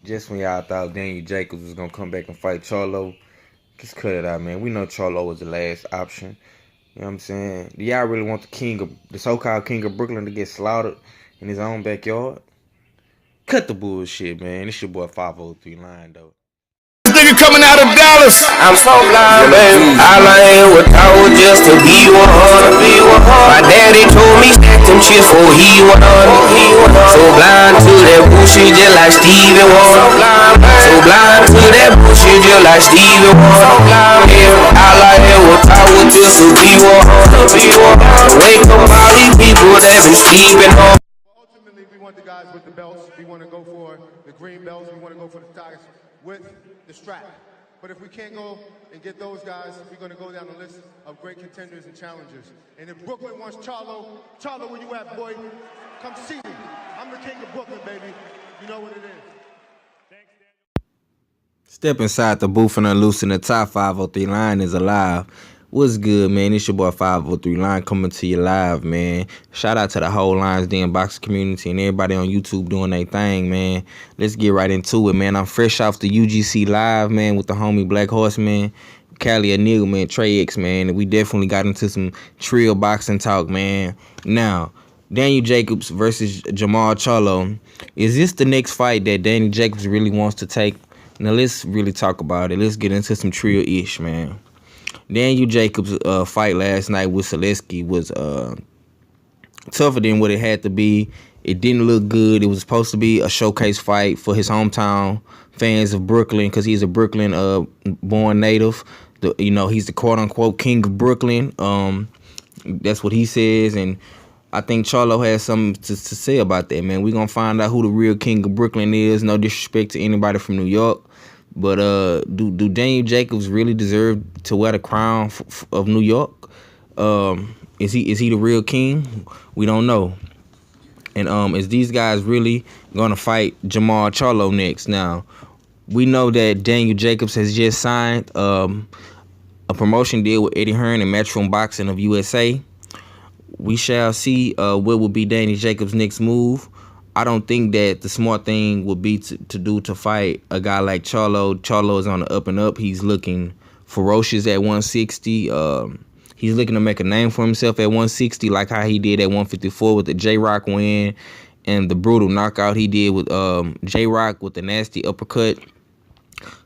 Just when y'all thought Daniel Jacobs was gonna come back and fight Charlo, just cut it out, man. We know Charlo was the last option. You know what I'm saying? Do y'all really want the so-called king of Brooklyn to get slaughtered in his own backyard? Cut the bullshit, man. This your boy 503 Line, though. Nigga coming out of Dallas. I'm so blind, baby. All I ever was told just to be 100. My daddy told me stack them chips before he went on. So blind to that bullshit just like Stevie Wonder. So blind to that bullshit just like Stevie Wonder. Yeah, all I ever was told just to be 100. Wake up all these people that been sleeping on. Ultimately, we want the guys with the belts. We want to go for the green belts. We want to go for the tigers with the strap. But if we can't go and get those guys, we're going to go down the list of great contenders and challengers. And if Brooklyn wants Charlo, where you at, boy? Come see me. I'm the king of Brooklyn, baby. You know what it is. Step inside the booth and unloosen the top. 503 Line is alive. What's good, man? It's your boy 503 Line coming to you live, man. Shout out to the whole Lions Den boxing community and everybody on YouTube doing their thing, man. Let's get right into it, man. I'm fresh off the UGC Live, man, with the homie Black Horseman, Cali Anil, man, Trey X, man. We definitely got into some trill boxing talk, man. Now, Daniel Jacobs versus Jamal Charlo. Is this the next fight that Daniel Jacobs really wants to take? Now, let's really talk about it. Let's get into some trill-ish, man. Daniel Jacobs' fight last night with Selesky was tougher than what it had to be. It didn't look good. It was supposed to be a showcase fight for his hometown fans of Brooklyn because he's a Brooklyn born native. He's the quote-unquote king of Brooklyn. That's what he says, and I think Charlo has something to say about that, man. We're going to find out who the real king of Brooklyn is. No disrespect to anybody from New York. But do Daniel Jacobs really deserve to wear the crown of New York? Is he the real king? We don't know. And is these guys really gonna fight Jamal Charlo next? Now, we know that Daniel Jacobs has just signed a promotion deal with Eddie Hearn and Matchroom Boxing of USA. We shall see what will be Daniel Jacobs' next move. I don't think that the smart thing would be to fight a guy like Charlo. Charlo is on the up and up. He's looking ferocious at 160. He's looking to make a name for himself at 160, like how he did at 154 with the J-Rock win and the brutal knockout he did with J-Rock with the nasty uppercut.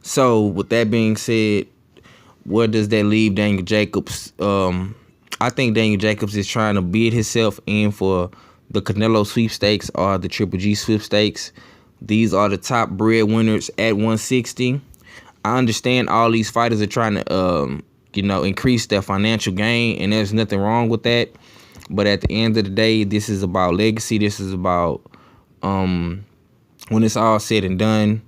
So, with that being said, where does that leave Daniel Jacobs? I think Daniel Jacobs is trying to bid himself in for the Canelo sweepstakes or the Triple G sweepstakes. These are the top breadwinners at 160. I understand all these fighters are trying to, increase their financial gain, and there's nothing wrong with that. But at the end of the day, this is about legacy. This is about when it's all said and done,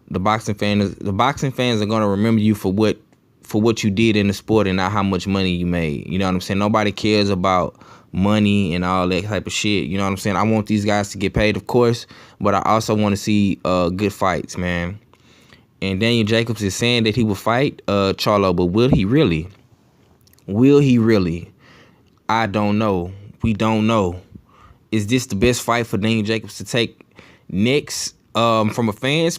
the boxing fans are gonna remember you for what you did in the sport and not how much money you made. You know what I'm saying? Nobody cares about money and all that type of shit. You know what I'm saying? I want these guys to get paid, of course, but I also want to see good fights, man. And Daniel Jacobs is saying that he will fight Charlo, but will he really? Will he really? I don't know. We don't know. Is this the best fight for Daniel Jacobs to take next? From a fan's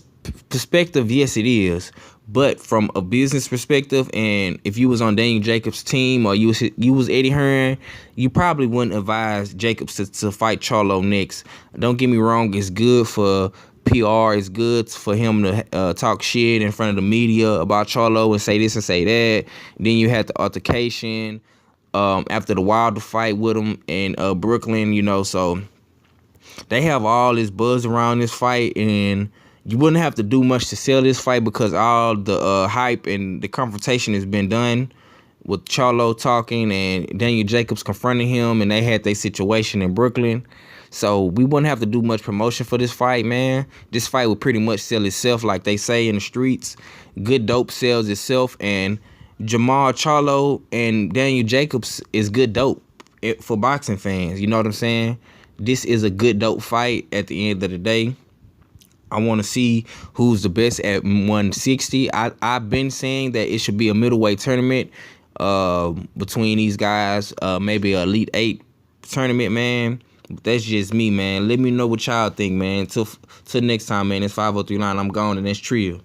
perspective, yes, it is. But from a business perspective, and if you was on Daniel Jacobs' team or you was Eddie Hearn, you probably wouldn't advise Jacobs to fight Charlo next. Don't get me wrong, it's good for PR. It's good for him to talk shit in front of the media about Charlo and say this and say that. Then you had the altercation after the Wilder fight with him in Brooklyn, so they have all this buzz around this fight, and you wouldn't have to do much to sell this fight because all the hype and the confrontation has been done with Charlo talking and Daniel Jacobs confronting him, and they had their situation in Brooklyn. So we wouldn't have to do much promotion for this fight, man. This fight would pretty much sell itself, like they say in the streets. Good dope sells itself, and Jamal Charlo and Daniel Jacobs is good dope for boxing fans. You know what I'm saying? This is a good dope fight at the end of the day. I want to see who's the best at 160. I've been saying that it should be a middleweight tournament between these guys, maybe an Elite 8 tournament, man. But that's just me, man. Let me know what y'all think, man. Till next time, man. It's 503 line. I'm gone, and that's Trill.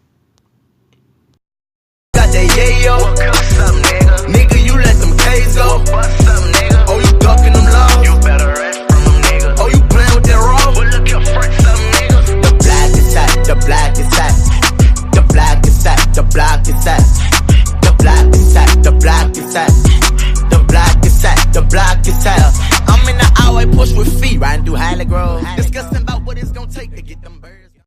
Got that yayo. What's up, nigga? Nigga, you let them K's go. What's up, nigga? Oh, you ducking them laws? You better rest from them, nigga. Oh, you playing with that raw? Well, look your front, some nigga. The black is that. The black is that. The black is that. The black is that. The black is that. The black is that. The black is that. The black is that. I'm in the highway push with feet, riding through Highland Grove, discussing about what it's gonna take to get them birds.